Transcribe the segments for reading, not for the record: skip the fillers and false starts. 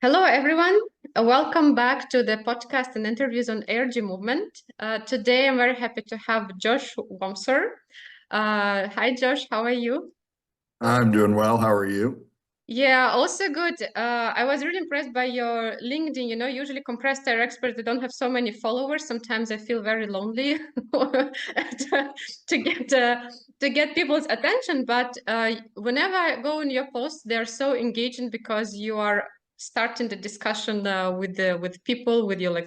Hello, everyone. Welcome back to the podcast and interviews on energy movement. Today, I'm very happy to have Josh Wamser. Hi, Josh. How are you? I'm doing well. How are you? Yeah, also good. I was really impressed by your LinkedIn. You know, usually compressed air experts, they don't have so many followers. Sometimes I feel very lonely to, to get uh, to get people's attention. But whenever I go in your posts, they're so engaging because you are starting the discussion with people, with your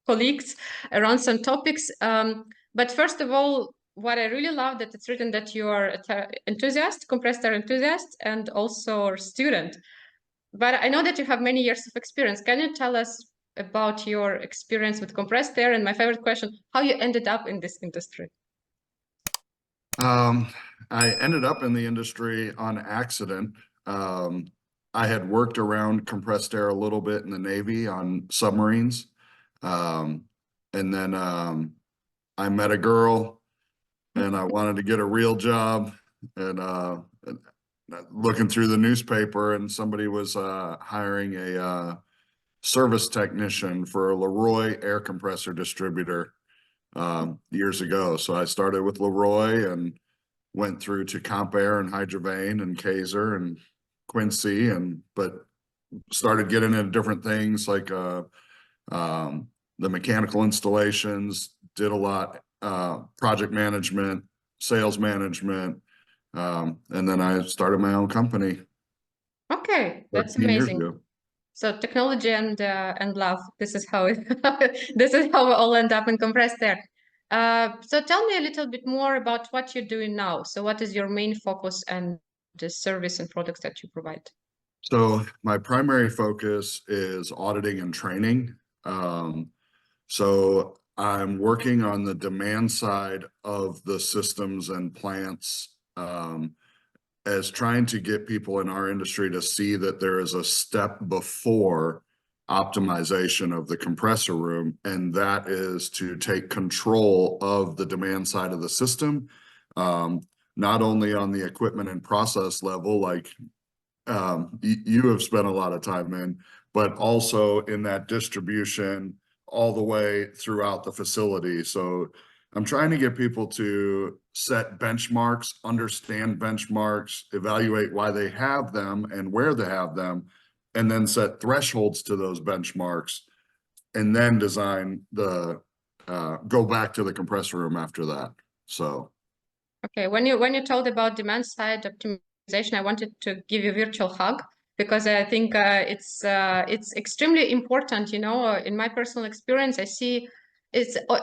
colleagues around some topics. But first of all, what I really love that it's written that you are an enthusiast, compressed air enthusiast, and also a student. But I know that you have many years of experience. Can you tell us about your experience with compressed air? And my favorite question, how you ended up in this industry? Um, I ended up in the industry on accident. I had worked around compressed air a little bit in the Navy on submarines. Um, and then I met a girl and I wanted to get a real job and looking through the newspaper and somebody was hiring a service technician for a Leroy air compressor distributor years ago. So I started with Leroy and went through to Comp Air and Hydrovane and Kaiser and Quincy but started getting into different things like the mechanical installations, did a lot project management, sales management, and then I started my own company Okay, that's 13 years amazing. ago. So technology and love. This is how it, this is how we all end up in compressed air. So tell me a little bit more about what you're doing now. So what is your main focus and the service and products that you provide? So my primary focus is auditing and training. So I'm working on the demand side of the systems and plants, as trying to get people in our industry to see that there is a step before optimization of the compressor room, and that is to take control of the demand side of the system, um, not only on the equipment and process level, like you have spent a lot of time in, but also in that distribution all the way throughout the facility. So I'm trying to get people to set benchmarks, understand benchmarks, evaluate why they have them and where they have them, and then set thresholds to those benchmarks, and then design the go back to the compressor room after that. So Okay, when you told about demand side optimization, I wanted to give you a virtual hug because I think it's extremely important. You know, in my personal experience, I see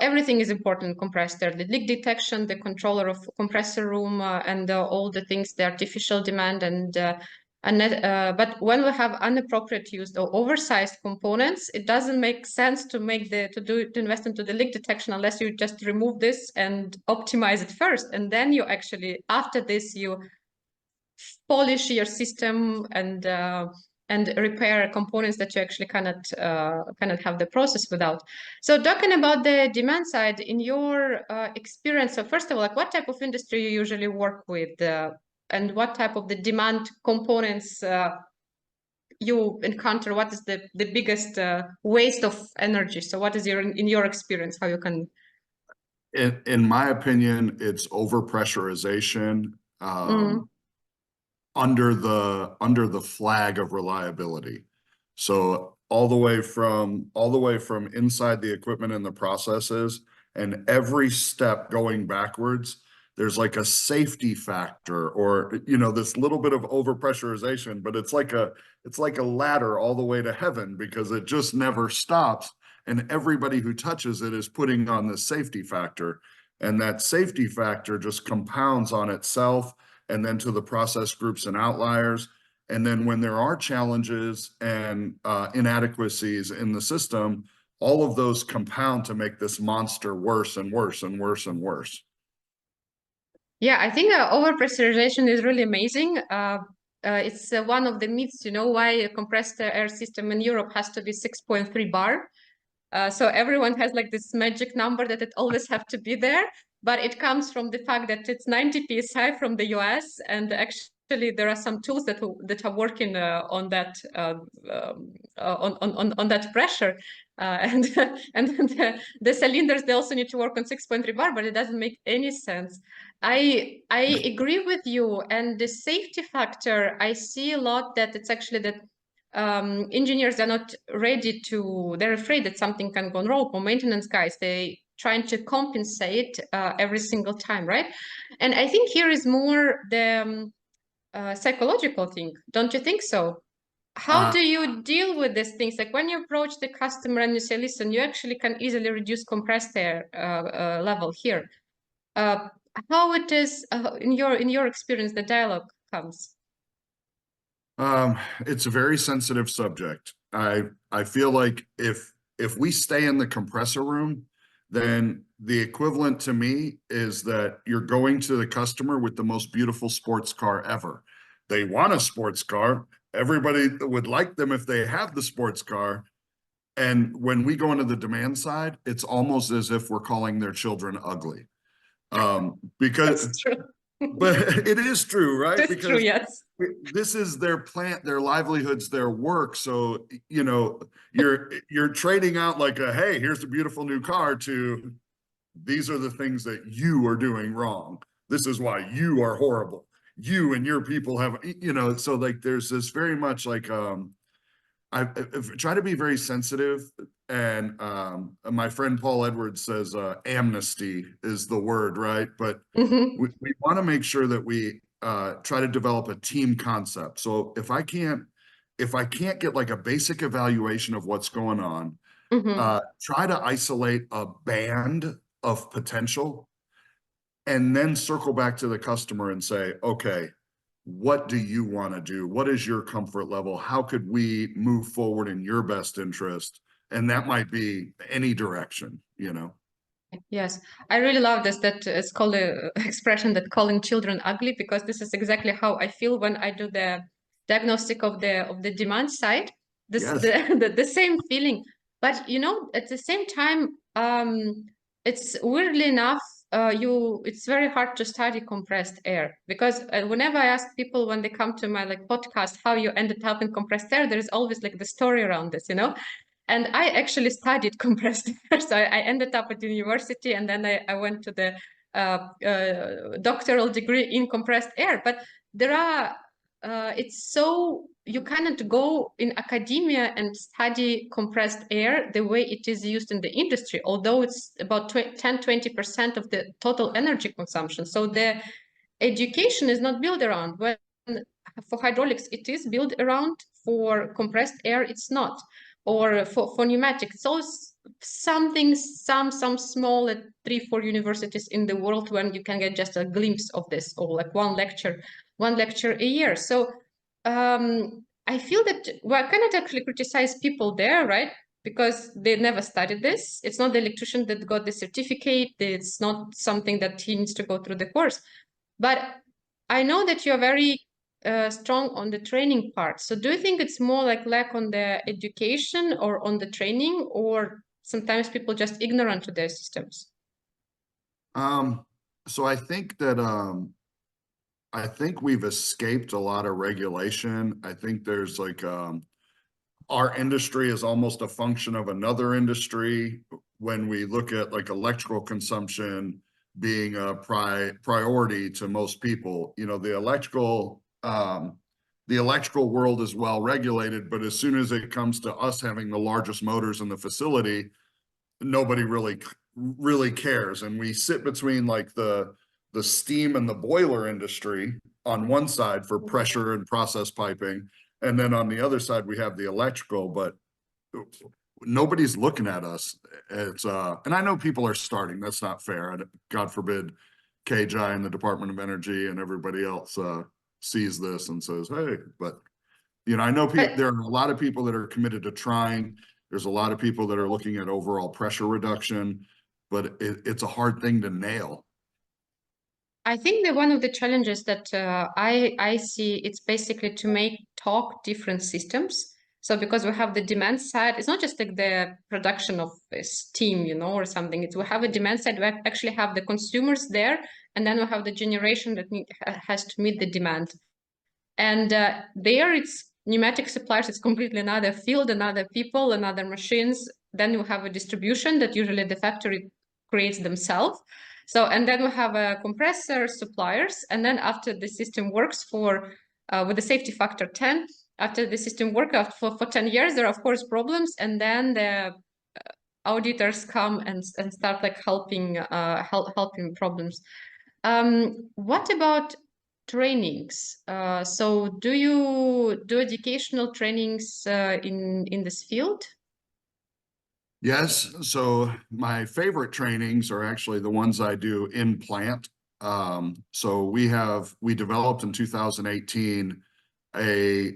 everything is important in compressed air, the leak detection, the controller of compressor room, and all the things, the artificial demand but when we have inappropriate use or oversized components, it doesn't make sense to invest into the leak detection unless you just remove this and optimize it first, and then you actually after this you polish your system and repair components that you actually cannot have the process without. So talking about the demand side, in your experience, so first of all, like what type of industry you usually work with, and what type of the demand components you encounter? What is the biggest waste of energy? So what is in your experience, how you can in my opinion, it's overpressurization. mm, Under the flag of reliability. So all the way from inside the equipment and the processes, and every step going backwards, there's like a safety factor, or this little bit of overpressurization, but it's like a ladder all the way to heaven because it just never stops. And everybody who touches it is putting on this safety factor. And that safety factor just compounds on itself, and then to the process groups and outliers. And then when there are challenges and inadequacies in the system, all of those compound to make this monster worse and worse and worse and worse. Yeah, I think overpressurization is really amazing. It's one of the myths, you know, why a compressed air system in Europe has to be 6.3 bar. So everyone has like this magic number that it always have to be there, but it comes from the fact that it's 90 psi from the US, and actually actually there are some tools that are working on that on that pressure, and and the cylinders, they also need to work on 6.3 bar, but it doesn't make any sense. I agree with you, and the safety factor, I see a lot that it's actually that engineers are not ready to, they're afraid that something can go wrong, or maintenance guys, they trying to compensate every single time, right? And I think here is more the psychological thing, don't you think so? How Uh, do you deal with these things? Like when you approach the customer and you say, listen, you actually can easily reduce compressed air level here. Uh, how it is in your experience, the dialogue comes? it's a very sensitive subject. I feel like if we stay in the compressor room, then the equivalent to me is that you're going to the customer with the most beautiful sports car ever. They want a sports car. Everybody would like them if they have the sports car. And when we go into the demand side, it's almost as if we're calling their children ugly. Because, That's true. but it is true, right? That's true, Because yes. this is their plant, their livelihoods, their work. So, you know, you're trading out like a, hey, here's a beautiful new car, to these are the things that you are doing wrong. This is why you are horrible. You and your people have, you know, so like there's this very much like I've tried to be very sensitive, and my friend Paul Edwards says amnesty is the word, right? But Hmm. we want to make sure that we try to develop a team concept. So if I can't get like a basic evaluation of what's going on, Hmm. try to isolate a band of potential, and then circle back to the customer and say, okay, what do you want to do? What is your comfort level? How could we move forward in your best interest? And that might be any direction, you know? Yes, I really love this, that it's called a expression that calling children ugly, because this is exactly how I feel when I do the diagnostic of the demand side. This Yes. the same feeling. But you know, at the same time, it's weirdly enough, it's very hard to study compressed air, because whenever I ask people when they come to my like podcast how you ended up in compressed air, there is always like the story around this, you know. And I actually studied compressed air. So I ended up at the university, and then I went to the doctoral degree in compressed air. But there are, it's so, you cannot go in academia and study compressed air the way it is used in the industry, although it's about 10-20% of the total energy consumption. So the education is not built around. When for hydraulics, it is built around. For compressed air, it's not. Or for pneumatic, it's always something, some small at 3-4 universities in the world when you can get just a glimpse of this, or like one lecture a year. So I feel that we cannot actually criticize people there, right? Because they never studied this. It's not the electrician that got the certificate. It's not something that he needs to go through the course. But I know that you're very strong on the training part. So do you think it's more like lack on the education or on the training, or sometimes people just ignorant to their systems? Um, so I think we've escaped a lot of regulation. I think there's like our industry is almost a function of another industry when we look at like electrical consumption being a priority to most people. You know, the electrical world is well regulated, but as soon as it comes to us having the largest motors in the facility, nobody really cares. And we sit between like the steam and the boiler industry on one side for pressure and process piping, and then on the other side we have the electrical, but nobody's looking at us. It's and I know people are starting, that's not fair. God forbid KJ and the Department of Energy and everybody else sees this and says, hey, but you know, I know But there are a lot of people that are committed to trying. There's a lot of people that are looking at overall pressure reduction, but it's a hard thing to nail. I think that one of the challenges that I see, it's basically to make talk different systems. So because we have the demand side, it's not just like the production of steam, you know, or something. It's, we have a demand side. We actually have the consumers there, and then we have the generation that has to meet the demand. And there it's pneumatic suppliers, it's completely another field, another people, another machines. Then you have a distribution that usually the factory creates themselves. So, and then we have a compressor suppliers. And then after the system works for, with the safety factor 10, after the system works for 10 years, there are of course problems. And then the auditors come and start like helping problems. What about trainings? So do you do educational trainings in this field? Yes, so my favorite trainings are actually the ones I do in plant. So we developed in 2018 a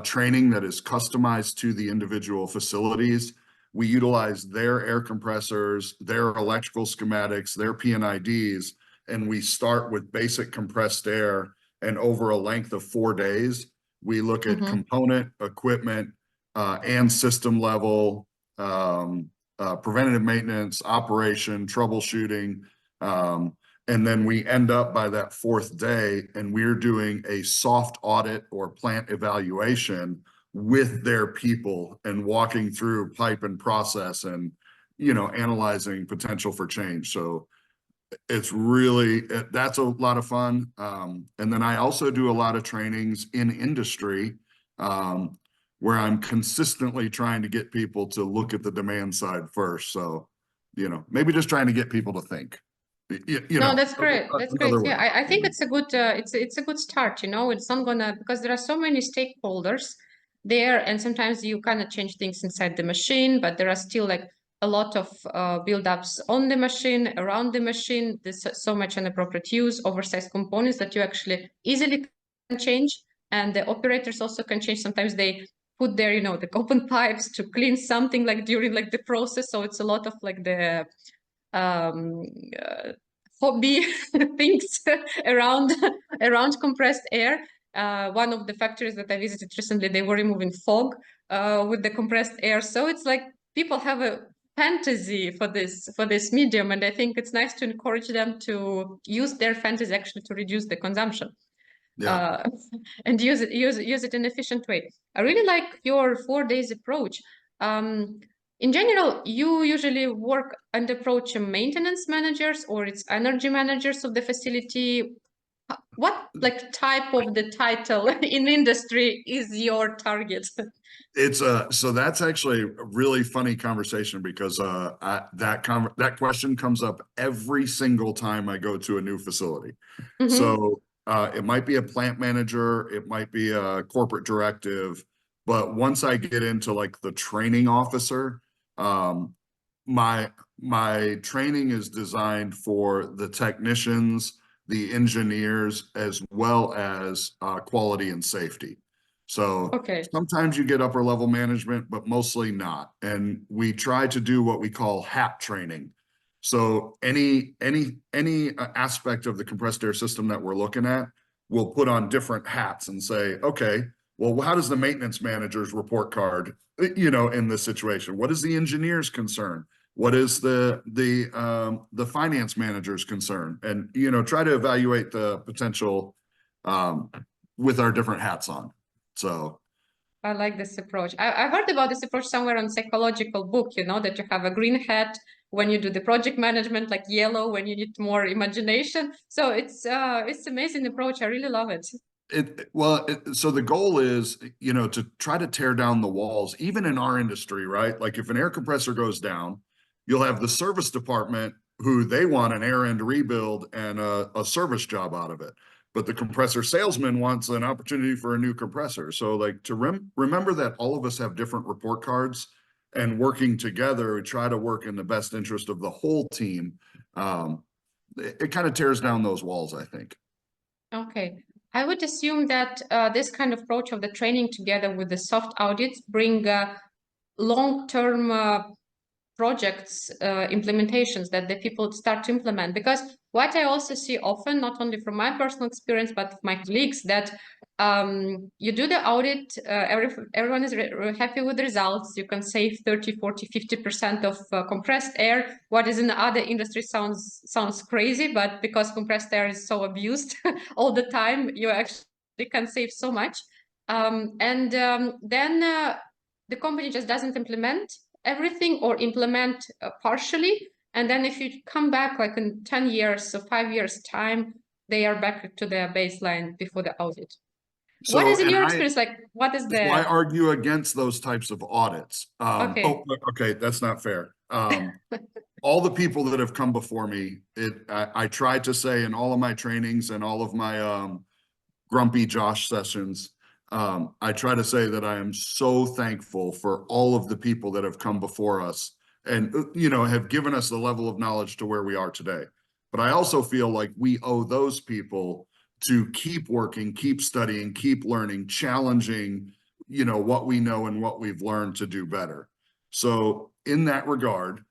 training that is customized to the individual facilities. We utilize their air compressors, their electrical schematics, their P&IDs, and we start with basic compressed air. And over a length of 4 days, we look at component, equipment, and system level, preventative maintenance, operation, troubleshooting. And then we end up by that 4th day and we're doing a soft audit or plant evaluation with their people and walking through pipe and process and, analyzing potential for change. So it's really, that's a lot of fun. And then I also do a lot of trainings in industry, where I'm consistently trying to get people to look at the demand side first. So, maybe just trying to get people to think. No, that's great. That's great. Another Yeah, way. I think it's a good it's a good start. It's not gonna, because there are so many stakeholders there, and sometimes you kind of change things inside the machine, but there are still like a lot of build-ups on the machine, around the machine. There's so much inappropriate use, oversized components that you actually easily can change, and the operators also can change. Sometimes they put their, the open pipes to clean something like during like the process. So it's a lot of like the um, hobby things around compressed air. One of the factories that I visited recently, they were removing fog with the compressed air. So it's like people have a fantasy for this medium, and I think it's nice to encourage them to use their fantasy actually to reduce the consumption. Yeah. And use it in an efficient way. I really like your 4 days approach. In general, you usually work and approach maintenance managers or it's energy managers of the facility. What like type of the title in industry is your target? So that's actually a really funny conversation because that question comes up every single time I go to a new facility. So it might be a plant manager, it might be a corporate directive, but once I get into like the training officer, my my training is designed for the technicians, the engineers, as well as quality and safety. So Okay. sometimes you get upper level management, but mostly not. And we try to do what we call HAP training. So any aspect of the compressed air system that we're looking at, we'll put on different hats and say, okay, well, how does the maintenance manager's report card, in this situation? What is the engineer's concern? What is the finance manager's concern? And, try to evaluate the potential with our different hats on. So I like this approach. I heard about this approach somewhere on psychological book, that you have a green hat when you do the project management, like yellow when you need more imagination. So it's amazing approach. I really love it. So the goal is, to try to tear down the walls, even in our industry, right? Like if an air compressor goes down, you'll have the service department who they want an air end rebuild and a service job out of it. But the compressor salesman wants an opportunity for a new compressor. So like to remember that all of us have different report cards, and working together, we try to work in the best interest of the whole team. It kind of tears down those walls, I think. Okay. I would assume that this kind of approach of the training together with the soft audits bring long-term projects, implementations that the people start to implement. Because what I also see often, not only from my personal experience, but my colleagues, that you do the audit, everyone is happy with the results. You can save 30, 40, 50% of compressed air. What is in the other industry sounds crazy, but because compressed air is so abused all the time, you actually they can save so much. Then the company just doesn't implement everything or implement partially. And then if you come back like in 10 years, so 5 years time, they are back to their baseline before the audit. What So, is in your experience, like, what is so I the, argue against those types of audits. okay. Oh, okay, that's not fair. All the people that have come before me, I tried to say in all of my trainings and all of my grumpy Josh sessions, I try to say that I am so thankful for all of the people that have come before us and, have given us the level of knowledge to where we are today. But I also feel like we owe those people to keep working, keep studying, keep learning, challenging, what we know and what we've learned to do better. So in that regard,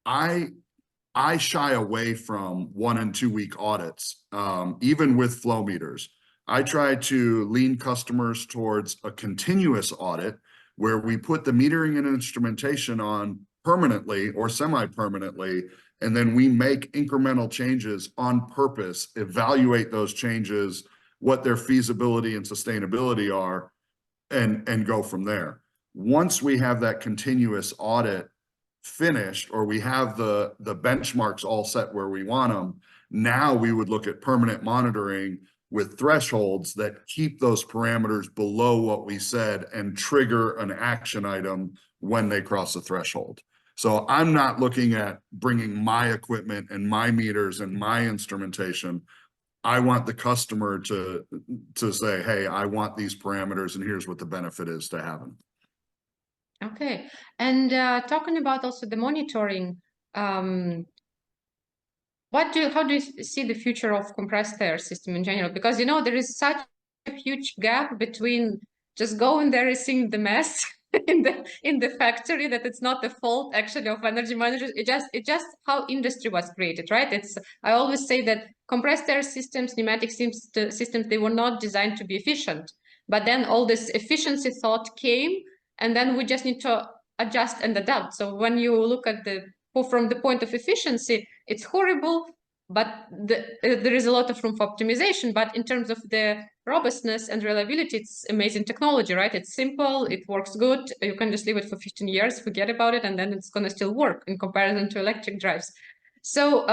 I I shy away from 1 and 2 week audits, even with flow meters. I try to lean customers towards a continuous audit where we put the metering and instrumentation on permanently or semi-permanently, and then we make incremental changes on purpose, evaluate those changes, what their feasibility and sustainability are, and go from there. Once we have that continuous audit finished, or we have the benchmarks all set where we want them, now we would look at permanent monitoring with thresholds that keep those parameters below what we said and trigger an action item when they cross the threshold. So I'm not looking at bringing my equipment and my meters and my instrumentation. I want the customer to say, hey, I want these parameters and here's what the benefit is to have them. Okay. And talking about also the monitoring, how do you see the future of compressed air system in general? Because there is such a huge gap between just going there and seeing the mess in the factory, that it's not the fault actually of energy managers. It just how industry was created, right? I always say that compressed air systems, pneumatic systems, they were not designed to be efficient. But then all this efficiency thought came, and then we just need to adjust and adapt. So when you look at from the point of efficiency, it's horrible, but there is a lot of room for optimization. But in terms of the robustness and reliability, it's amazing technology, right? It's simple, it works good. You can just leave it for 15 years, forget about it, and then it's going to still work in comparison to electric drives. So,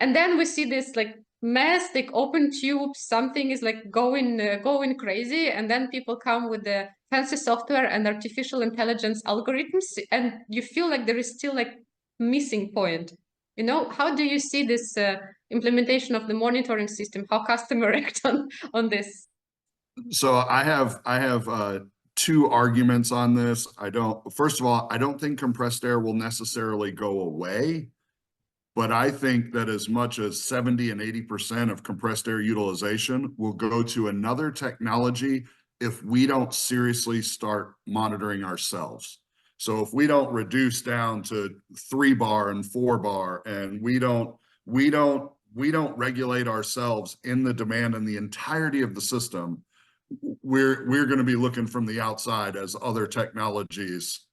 and then we see this like mess, like open tube, something is like going crazy, and then people come with the fancy software and artificial intelligence algorithms, and you feel like there is still like missing point. How do you see this implementation of the monitoring system? How customer act on this? So I have two arguments on this. First of all, I don't think compressed air will necessarily go away, but I think that as much as 70 and 80% of compressed air utilization will go to another technology if we don't seriously start monitoring ourselves. So if we don't reduce down to 3 bar and 4 bar, and we don't regulate ourselves in the demand and the entirety of the system, we're going to be looking from the outside as other technologies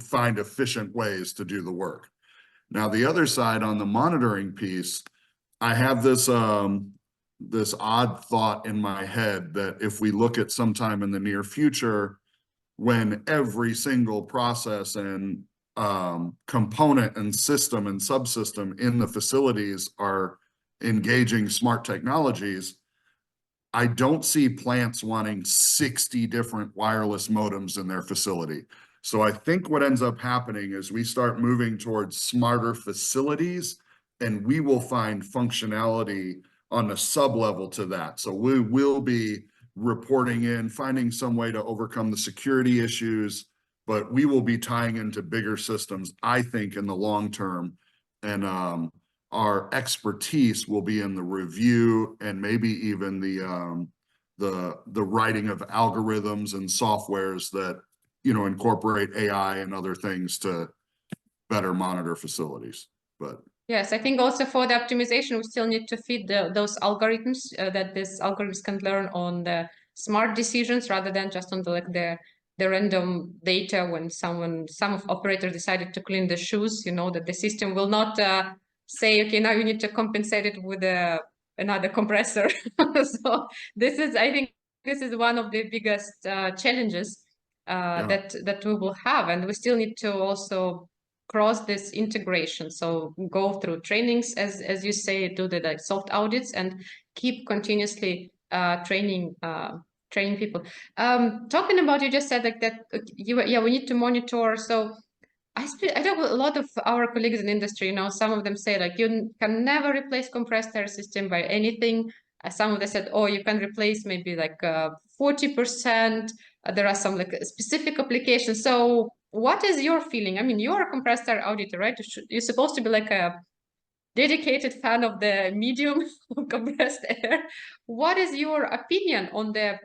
find efficient ways to do the work. Now, the other side on the monitoring piece, I have this this odd thought in my head that if we look at sometime in the near future, when every single process and component and system and subsystem in the facilities are engaging smart technologies, I don't see plants wanting 60 different wireless modems in their facility. So I think what ends up happening is we start moving towards smarter facilities, and we will find functionality on a sub-level to that. So we will be reporting in, finding some way to overcome the security issues, but we will be tying into bigger systems, I think, in the long term. And our expertise will be in the review and maybe even the writing of algorithms and softwares that incorporate AI and other things to better monitor facilities. But yes, I think also for the optimization, we still need to feed those algorithms that these algorithms can learn on the smart decisions rather than just on the random data when some operator decided to clean the shoes, that the system will not say, okay, now you need to compensate it with another compressor. So this is, I think, this is one of the biggest challenges that we will have, and we still need to also cross this integration. So go through trainings, as you say, do the like soft audits, and keep continuously training people. Talking about, you just said like that we need to monitor. So I know a lot of our colleagues in industry, some of them say like you can never replace compressed air system by anything. Some of them said, oh, you can replace maybe like 40%. There are some like specific applications. So what is your feeling? I mean, you're a compressed air auditor, right? You're supposed to be like a dedicated fan of the medium compressed air. What is your opinion on the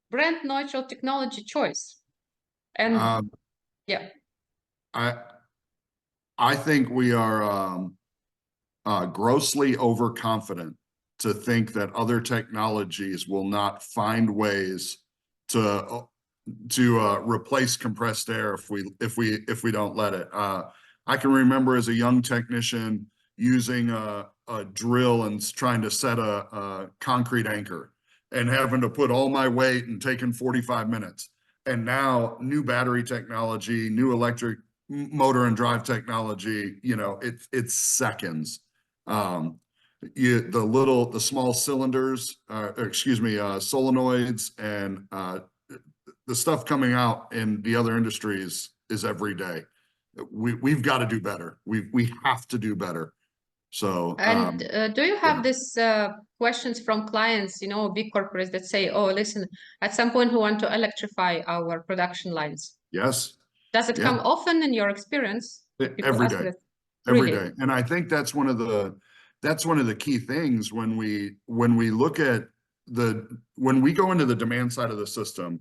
brand neutral technology choice? And yeah. I think we are grossly overconfident to think that other technologies will not find ways to replace compressed air if we don't let it. I can remember as a young technician using a drill and trying to set a concrete anchor and having to put all my weight and taking 45 minutes. And now new battery technology, new electric motor and drive technology, it's seconds. The small cylinders, solenoids, and the stuff coming out in the other industries is every day. We've got to do better. We have to do better. So, and do you have this questions from clients, big corporates that say, oh, listen, at some point we want to electrify our production lines? Yes. Does it come often in your experience? Every day. Really? Every day. And I think that's one of the key things when we look at when we go into the demand side of the system.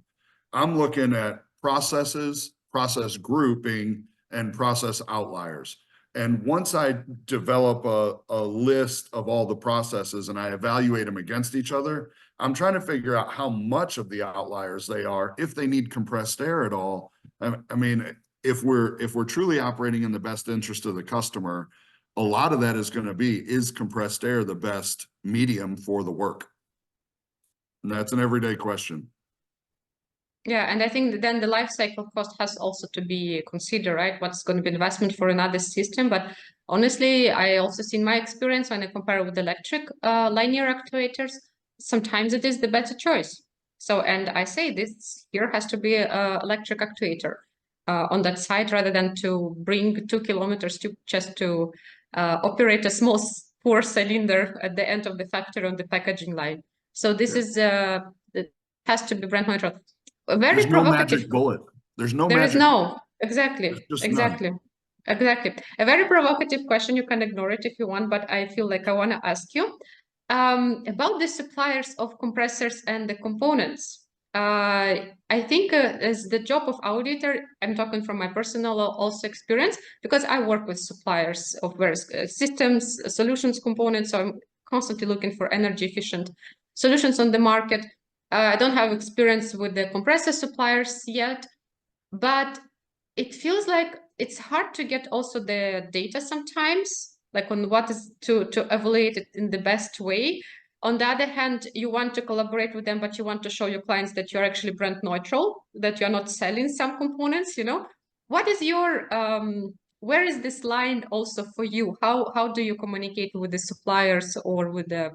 I'm looking at processes, process grouping, and process outliers. And once I develop a list of all the processes and I evaluate them against each other, I'm trying to figure out how much of the outliers they are, if they need compressed air at all. I mean, if we're truly operating in the best interest of the customer, a lot of that is going to be, is compressed air the best medium for the work? And that's an everyday question. Yeah, and I think then the life cycle cost has also to be considered, right? What's going to be investment for another system. But honestly, I also see in my experience when I compare with electric linear actuators, sometimes it is the better choice. So, and I say this here has to be an electric actuator on that side rather than to bring 2 kilometers just to operate a small poor cylinder at the end of the factory on the packaging line. So this is it has to be brand neutral. There's no magic bullet. There's no there magic. Is no, exactly, Exactly. A very provocative question. You can ignore it if you want, but I feel like I want to ask you about the suppliers of compressors and the components. I think as the job of auditor, I'm talking from my personal also experience, because I work with suppliers of various systems, solutions, components. So I'm constantly looking for energy efficient solutions on the market. I don't have experience with the compressor suppliers yet, but it feels like it's hard to get also the data sometimes, like on what is to evaluate it in the best way. On the other hand, you want to collaborate with them, but you want to show your clients that you're actually brand neutral, that you're not selling some components, What is your, where is this line also for you? How do you communicate with the suppliers or with the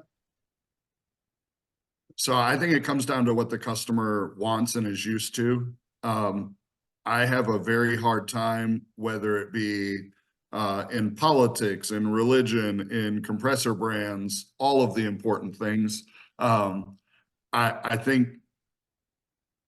So I think it comes down to what the customer wants and is used to. I have a very hard time, whether it be in politics, in religion, in compressor brands, all of the important things. I think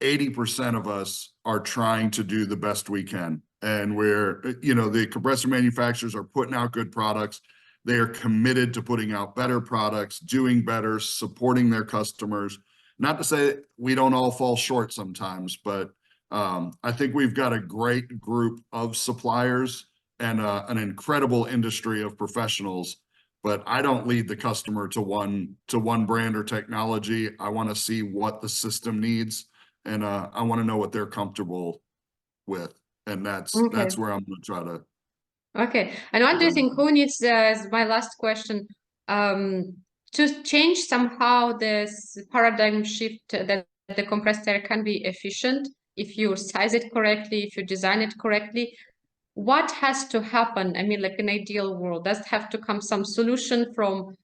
80% of us are trying to do the best we can. And the compressor manufacturers are putting out good products. They are committed to putting out better products, doing better, supporting their customers. Not to say we don't all fall short sometimes, but I think we've got a great group of suppliers and an incredible industry of professionals. But I don't lead the customer to one brand or technology. I want to see what the system needs, and I want to know what they're comfortable with, and that's where I'm going to try to. Okay, and what do you think? Who needs? Is my last question. To change somehow this paradigm shift that the compressed air can be efficient if you size it correctly, if you design it correctly. What has to happen? I mean, like an ideal world, does it have to come some solution from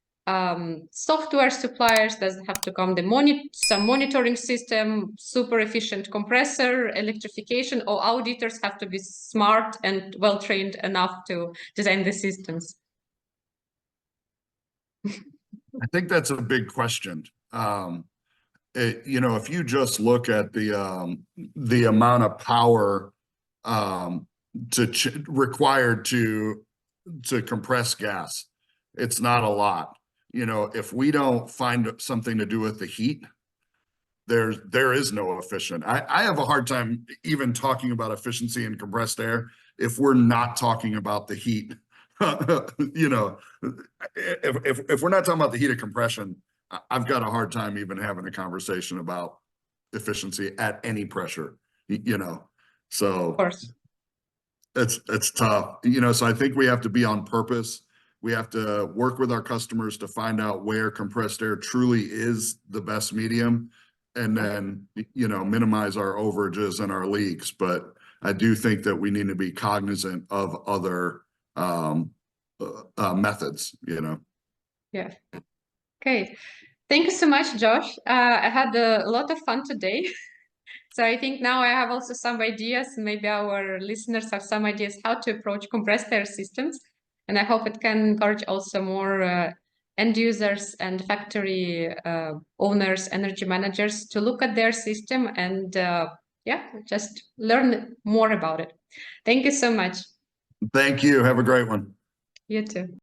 software suppliers? Does it have to come some monitoring system, super efficient compressor, electrification, or auditors have to be smart and well-trained enough to design the systems? I think that's a big question. If you just look at the amount of power required to compress gas, it's not a lot. If we don't find something to do with the heat, there is no efficient. I have a hard time even talking about efficiency in compressed air if we're not talking about the heat. If we're not talking about the heat of compression, I've got a hard time even having a conversation about efficiency at any pressure, so Of course. it's tough, so I think we have to be on purpose. We have to work with our customers to find out where compressed air truly is the best medium, and then, minimize our overages and our leaks. But I do think that we need to be cognizant of other methods, Yeah. Okay. Thank you so much, Josh. I had a lot of fun today. So I think now I have also some ideas. Maybe our listeners have some ideas how to approach compressed air systems. And I hope it can encourage also more end users and factory owners, energy managers to look at their system and just learn more about it. Thank you so much. Thank you. Have a great one. You too.